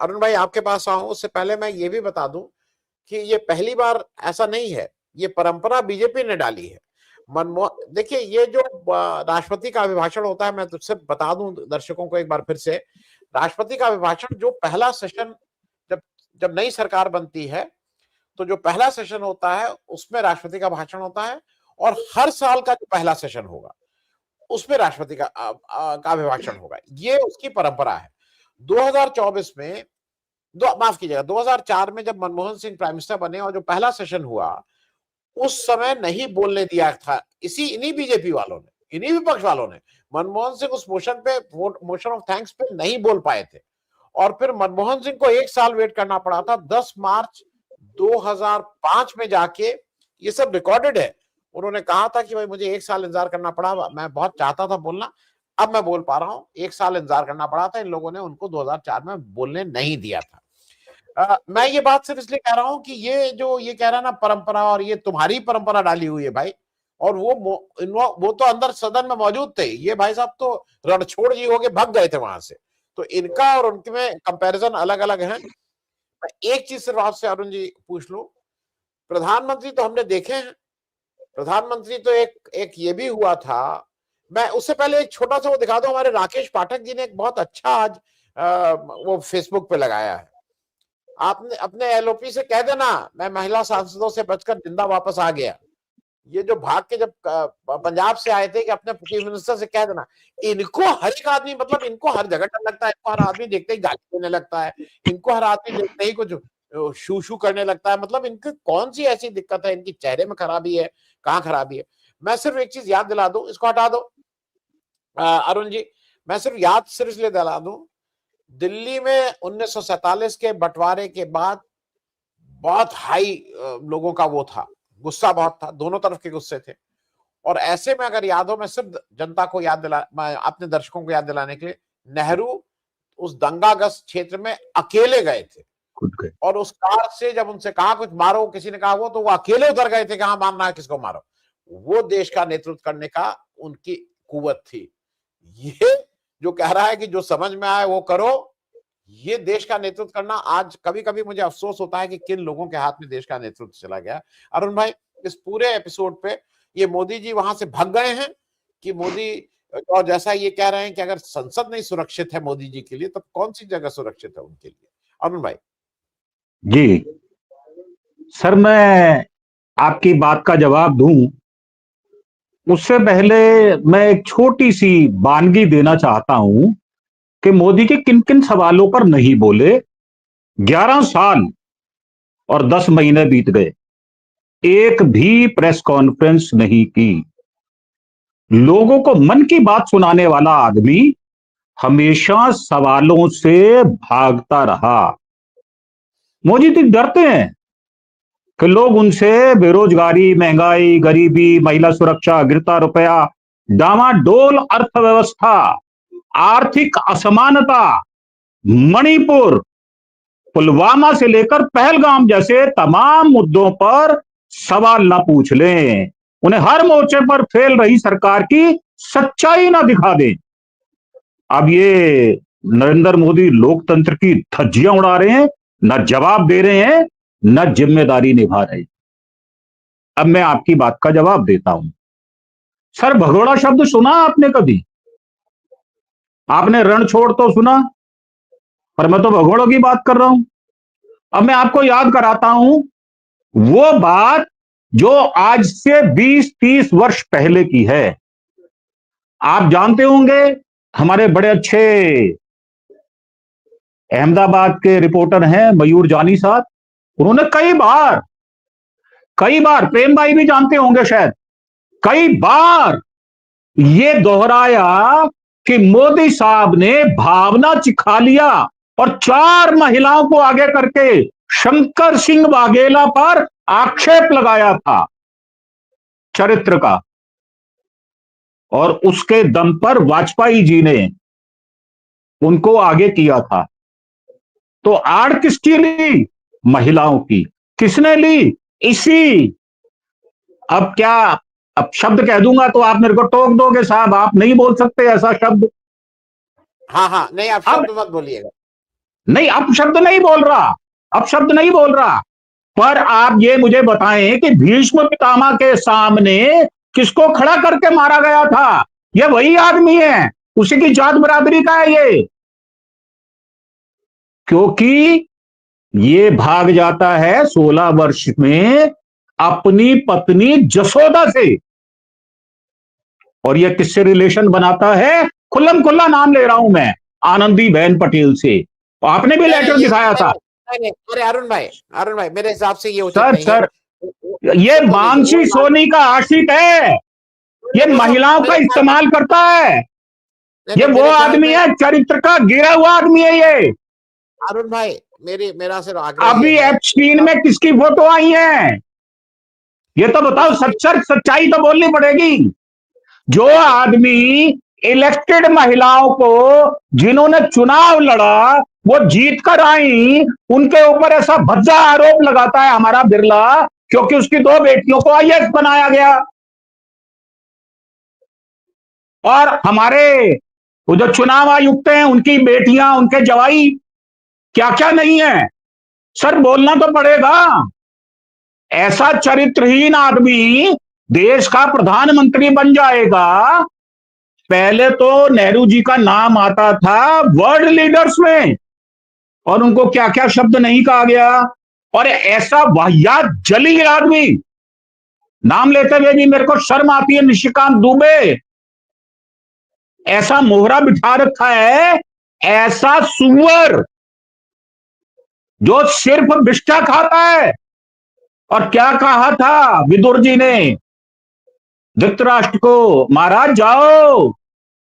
अरुण भाई आपके पास आऊं उससे पहले मैं ये भी बता दूं कि ये पहली बार ऐसा नहीं है, ये परंपरा बीजेपी ने डाली है। मनमोहन, देखिए ये जो राष्ट्रपति का अभिभाषण होता है, मैं तुझसे बता दूं दर्शकों को एक बार फिर से, राष्ट्रपति का अभिभाषण जो पहला सेशन, जब जब नई सरकार बनती है तो जो पहला सेशन होता है उसमें राष्ट्रपति का भाषण होता है, और हर साल का जो पहला सेशन होगा उसमें राष्ट्रपति का अभिभाषण होगा। ये उसकी परंपरा है। 2024 में, माफ कीजिएगा, 2004 में जब मनमोहन सिंह प्राइम मिनिस्टर बने और जो पहला सेशन हुआ उस समय नहीं बोलने दिया था इन्हीं बीजेपी वालों ने, इन्हीं विपक्ष वालों ने। मनमोहन सिंह उस मोशन ऑफ थैंक्स पे नहीं बोल पाए थे, और फिर मनमोहन सिंह को एक साल वेट करना पड़ा था। 10 मार्च 2005 में जाके, ये सब रिकॉर्डेड है, उन्होंने कहा था कि भाई मुझे एक साल इंतजार करना पड़ा, मैं बहुत चाहता था बोलना, अब मैं बोल पा रहा हूं। एक साल इंतजार करना पड़ा था, इन लोगों ने उनको 2004 में बोलने नहीं दिया था। मैं ये बात सिर्फ इसलिए कह रहा हूं कि ये जो ये कह रहा है ना परंपरा, और ये तुम्हारी परंपरा डाली हुई है भाई, और वो तो अंदर सदन में मौजूद थे, ये भाई साहब तो रणछोड़ जी होके भाग गए थे वहां से, तो इनका और उनके में कंपैरिजन अलग अलग है। मैं एक चीज सिर्फ आपसे अरुण जी पूछ लूं, प्रधानमंत्री तो हमने देखे हैं, प्रधानमंत्री तो एक ये भी हुआ था। मैं उससे पहले एक छोटा सा वो दिखा दूं, हमारे राकेश पाठक जी ने एक बहुत अच्छा आज वो फेसबुक पे लगाया है। आपने अपने एलओपी से कह देना मैं महिला सांसदों से बचकर जिंदा वापस आ गया। ये जो भाग के जब पंजाब से आए थे, कि अपने चीफ मिनिस्टर से कह देना। इनको हर एक आदमी, मतलब इनको हर जगह डर लगता है, इनको हर आदमी देखते ही गाली देने लगता है, इनको हर आदमी देखते ही कुछ शू शू करने लगता है। मतलब इनकी कौन सी ऐसी दिक्कत है, इनकी चेहरे में खराबी है, कहाँ खराबी है? मैं सिर्फ एक चीज याद दिला दूं, इसको हटा दो अरुण जी, मैं सिर्फ इसलिए दिला दूं, दिल्ली में 1947 के बंटवारे के बाद बहुत हाई लोगों का वो था, गुस्सा बहुत था, दोनों तरफ के गुस्से थे। और ऐसे में अगर याद हो, मैं सिर्फ जनता को अपने दर्शकों को याद दिलाने के लिए, नेहरू उस दंगाग्रस्त क्षेत्र में अकेले गए थे, और उस कार से जब उनसे कहा कुछ मारो, किसी ने कहा वो अकेले उतर गए थे कि हाँ मारना है, किसको मारो। वो देश का नेतृत्व करने का उनकी कुवत थी। ये जो कह रहा है कि जो समझ में आए वो करो, ये देश का नेतृत्व करना, आज कभी कभी मुझे अफसोस होता है कि किन लोगों के हाथ में देश का नेतृत्व चला गया। अरुण भाई, इस पूरे एपिसोड पे ये मोदी जी वहां से भाग गए हैं कि मोदी, और जैसा ये कह रहे हैं कि अगर संसद नहीं सुरक्षित है मोदी जी के लिए, तब कौन सी जगह सुरक्षित है उनके लिए? अरुण भाई जी सर, मैं आपकी बात का जवाब दूं उससे पहले मैं एक छोटी सी वानगी देना चाहता हूं कि मोदी के किन किन सवालों पर नहीं बोले। 11 साल और 10 महीने बीत गए, एक भी प्रेस कॉन्फ्रेंस नहीं की। लोगों को मन की बात सुनाने वाला आदमी हमेशा सवालों से भागता रहा। मोदी जी डरते हैं कि लोग उनसे बेरोजगारी, महंगाई, गरीबी, महिला सुरक्षा, गिरता रुपया, डामाडोल अर्थव्यवस्था, आर्थिक असमानता, मणिपुर, पुलवामा से लेकर पहलगाम जैसे तमाम मुद्दों पर सवाल ना पूछ लें, उन्हें हर मोर्चे पर फेल रही सरकार की सच्चाई ना दिखा दें। अब ये नरेंद्र मोदी लोकतंत्र की धज्जियां उड़ा रहे हैं, न जवाब दे रहे हैं, न जिम्मेदारी निभा रहे। अब मैं आपकी बात का जवाब देता हूं। सर, भगोड़ा शब्द सुना आपने कभी? आपने रणछोड़ तो सुना, पर मैं तो भगोड़ों की बात कर रहा हूं। अब मैं आपको याद कराता हूं वो बात जो आज से 20-30 वर्ष पहले की है। आप जानते होंगे, हमारे बड़े अच्छे अहमदाबाद के रिपोर्टर हैं मयूर जानी साहब, उन्होंने कई बार, प्रेम भाई भी जानते होंगे शायद, कई बार ये दोहराया कि मोदी साहब ने भावना चिखा लिया और 4 महिलाओं को आगे करके शंकर सिंह वाघेला पर आक्षेप लगाया था चरित्र का, और उसके दम पर वाजपेयी जी ने उनको आगे किया था। तो आड़ किसकी ली? महिलाओं की। किसने ली? इसी, अब क्या, अब शब्द कह दूंगा तो आप मेरे को टोक दोगे साहब, आप नहीं बोल सकते ऐसा शब्द। हाँ हाँ, नहीं आप शब्द मत बोलिएगा। नहीं, अपशब्द नहीं बोल रहा, अपशब्द नहीं बोल रहा, पर आप ये मुझे बताएं कि भीष्म पितामह के सामने किसको खड़ा करके मारा गया था? ये वही आदमी है, उसी की जात बरादरी का है ये, क्योंकि ये भाग जाता है 16 वर्ष में अपनी पत्नी जसोदा से, और ये किससे रिलेशन बनाता है? खुल्लम खुल्ला नाम ले रहा हूं मैं, आनंदी बहन पटेल से। आपने भी नहीं लेटर नहीं, ये दिखाया नहीं था। नहीं नहीं, अरे अरुण भाई मेरे हिसाब से ये उचित सर नहीं है। सर, ये सुन तो लीजिए मानसी सोनी का आशिक है, ये वो सब महिलाओं का मेरे ख्याल में, इस्तेमाल करता है, नहीं ये नहीं वो मेरे ख्याल आदमी में, है, चरित्र का गिरा हुआ आदमी है ये। अरुण भाई मेरा सिर्फ आग्रह ये अभी है एप्स्टीन आप में किसकी फोटो आई है? ये तो बताओ, उसकी, सच्चाई तो बोलनी पड़ेगी। जो देखिए आदमी इलेक्टेड महिलाओं को, जिन्होंने चुनाव लड़ा, वो जीत कर आई, उनके ऊपर ऐसा भद्दा आरोप लगाता है हमारा बिरला, क्योंकि उसकी 2 बेटियों को आईएएस बनाया गया। और हमारे वो जो चुनाव आयुक्त हैं, उनकी बेटियां, उनके जवाई, क्या क्या नहीं है। सर बोलना तो पड़ेगा। ऐसा चरित्रहीन आदमी देश का प्रधानमंत्री बन जाएगा। पहले तो नेहरू जी का नाम आता था वर्ल्ड लीडर्स में, और उनको क्या क्या शब्द नहीं कहा गया। और ऐसा वाहियात जलील आदमी, नाम लेते हुए भी मेरे को शर्म आती है, निशिकांत दुबे, ऐसा मोहरा बिठा रखा है, ऐसा सुअर जो सिर्फ बिष्टा खाता है। और क्या कहा था विदुर जी ने धृतराष्ट्र को? महाराज जाओ,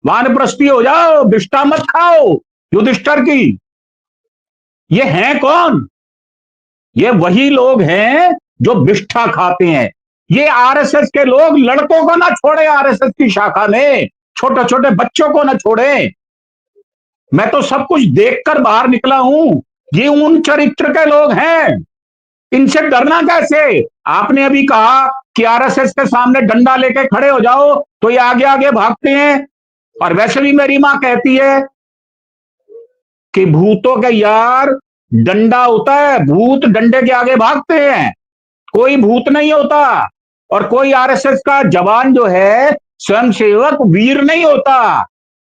वानप्रस्थी हो जाओ, बिष्टा मत खाओ युधिष्ठिर की। ये हैं कौन? ये वही लोग हैं जो बिष्ठा खाते हैं। ये आरएसएस के लोग लड़कों को ना छोड़े, आरएसएस की शाखा में छोटे छोटे बच्चों को ना छोड़े। मैं तो सब कुछ देखकर बाहर निकला हूं। ये उन चरित्र के लोग हैं, इनसे डरना कैसे? आपने अभी कहा कि आरएसएस के सामने डंडा लेके खड़े हो जाओ तो ये आगे आगे भागते हैं। और वैसे भी मेरी मां कहती है कि भूतों के यार डंडा होता है, भूत डंडे के आगे भागते हैं, कोई भूत नहीं होता। और कोई आरएसएस का जवान जो है, स्वयंसेवक वीर नहीं होता,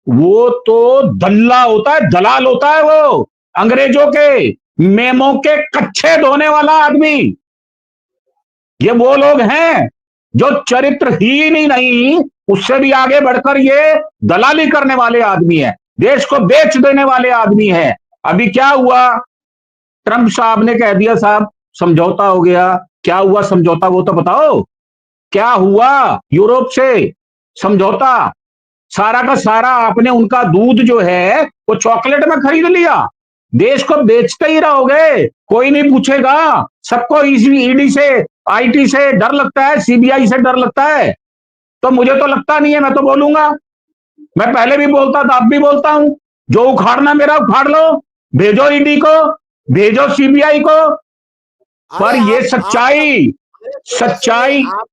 वो तो दल्ला होता है, दलाल होता है, वो अंग्रेजों के मेमो के कच्चे धोने वाला आदमी। ये वो लोग हैं जो चरित्रहीन ही नहीं, उससे भी आगे बढ़कर ये दलाली करने वाले आदमी है, देश को बेच देने वाले आदमी है। अभी क्या हुआ? ट्रंप साहब ने कह दिया साहब समझौता हो गया। क्या हुआ समझौता, वो तो बताओ। क्या हुआ यूरोप से समझौता? सारा का सारा आपने उनका दूध जो है वो चॉकलेट में खरीद लिया, देश को बेचते ही रहोगे, कोई नहीं पूछेगा। सबको ईडी से, आईटी से डर लगता है, सीबीआई से डर लगता है, तो मुझे तो लगता नहीं है, मैं तो बोलूंगा। मैं पहले भी बोलता था, अब भी बोलता हूं, जो उखाड़ना मेरा उखाड़ लो, भेजो ईडी को, भेजो सीबीआई को। अरे पर ये आप सच्चाई, अरे सुनिए सुनिए सच्चाई। आप,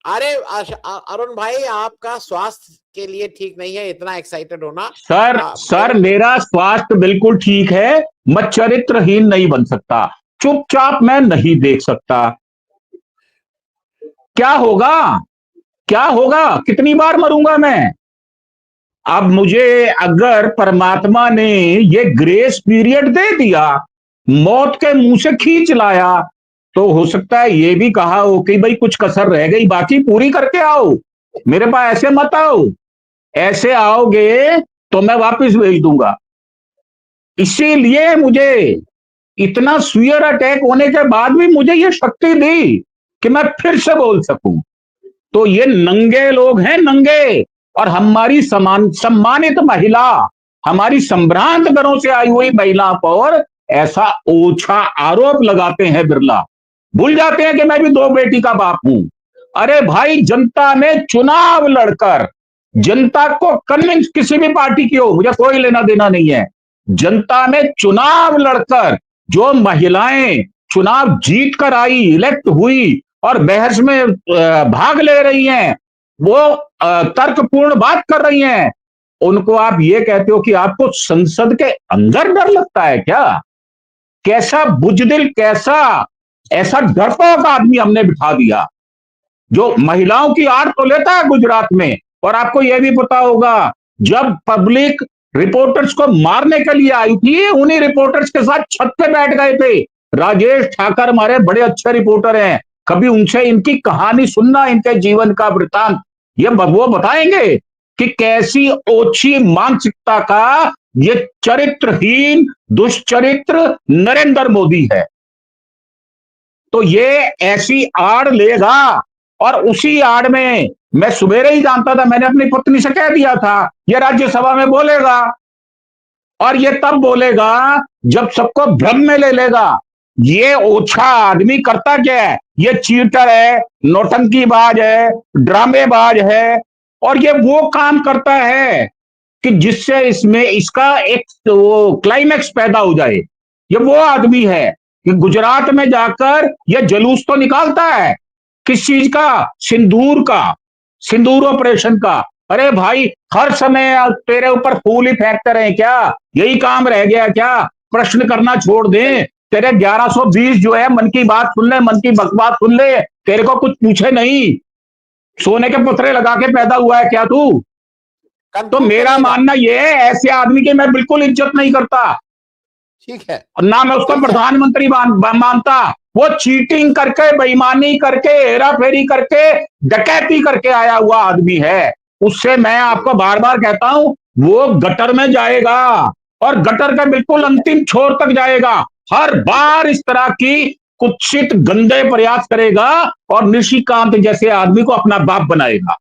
अरे अरुण भाई आपका स्वास्थ्य के लिए ठीक नहीं है इतना एक्साइटेड होना। सर मेरे सर मेरा स्वास्थ्य बिल्कुल ठीक है, मैं चरित्रहीन नहीं बन सकता, चुपचाप मैं नहीं देख सकता। क्या होगा, क्या होगा, कितनी बार मरूंगा मैं? अब मुझे अगर परमात्मा ने ये ग्रेस पीरियड दे दिया, मौत के मुंह से खींच लाया, तो हो सकता है ये भी कहा हो कि भाई कुछ कसर रह गई, बाकी पूरी करके आओ, मेरे पास ऐसे मत आओ। ऐसे आओगे तो मैं वापस भेज दूंगा। इसीलिए मुझे इतना सुयर अटैक होने के बाद भी मुझे ये शक्ति दी कि मैं फिर से बोल सकूं। तो ये नंगे लोग हैं, नंगे। और हमारी सम्मानित महिला, हमारी संभ्रांत घरों से आई हुई महिला पर ऐसा ओछा आरोप लगाते हैं बिरला। भूल जाते हैं कि मैं भी 2 बेटी का बाप हूं। अरे भाई, जनता में चुनाव लड़कर, जनता को कन्विंस, किसी भी पार्टी की हो, मुझे कोई लेना देना नहीं है, जनता में चुनाव लड़कर जो महिलाएं चुनाव जीत कर आई, इलेक्ट हुई और बहस में भाग ले रही हैं, वो तर्कपूर्ण बात कर रही हैं, उनको आप ये कहते हो कि आपको संसद के अंदर डर लगता है क्या? कैसा बुजदिल, कैसा ऐसा डरपोक आदमी हमने बिठा दिया जो महिलाओं की आड़ तो लेता है गुजरात में। और आपको यह भी पता होगा, जब पब्लिक रिपोर्टर्स को मारने के लिए आई थी, उन्हीं रिपोर्टर्स के साथ छत पे बैठ गए थे। राजेश ठाकर हमारे बड़े अच्छे रिपोर्टर हैं, कभी उनसे इनकी कहानी सुनना, इनके जीवन का वृतांत, ये वो बताएंगे कि कैसी ओछी मानसिकता का ये चरित्रहीन दुष्चरित्र नरेंद्र मोदी है। तो ये ऐसी आड़ लेगा, और उसी आड़ में मैं सुबेरे ही जानता था, मैंने अपनी पत्नी से कह दिया था ये राज्यसभा में बोलेगा, और ये तब बोलेगा जब सबको भ्रम में ले लेगा। ये ओछा आदमी करता क्या है? ये चीटर है, नौटंकीबाज है, ड्रामेबाज है, और ये वो काम करता है कि जिससे इसमें इसका एक वो क्लाइमैक्स पैदा हो जाए। ये वो आदमी है कि गुजरात में जाकर ये जलूस तो निकालता है, किस चीज का? सिंदूर का, सिंदूर ऑपरेशन का। अरे भाई, हर समय तेरे ऊपर फूल ही फेंकते रहे क्या? यही काम रह गया क्या? प्रश्न करना छोड़ दे। तेरे 1120 जो है, मन की बात सुन ले, मन की बकवास सुन ले, तेरे को कुछ पूछे नहीं। सोने के पत्थरे लगा के पैदा हुआ है क्या तू? तो मेरा मानना यह है, ऐसे आदमी की मैं बिल्कुल इज्जत नहीं करता। ठीक है, ना मैं उसको प्रधानमंत्री मानता। वो चीटिंग करके, बेईमानी करके, हेरा फेरी करके, डकैती करके आया हुआ आदमी है। उससे मैं आपको बार बार कहता हूं, वो गटर में जाएगा, और गटर के बिल्कुल अंतिम छोर तक जाएगा। हर बार इस तरह की कुत्सित गंदे प्रयास करेगा, और निशिकांत जैसे आदमी को अपना बाप बनाएगा।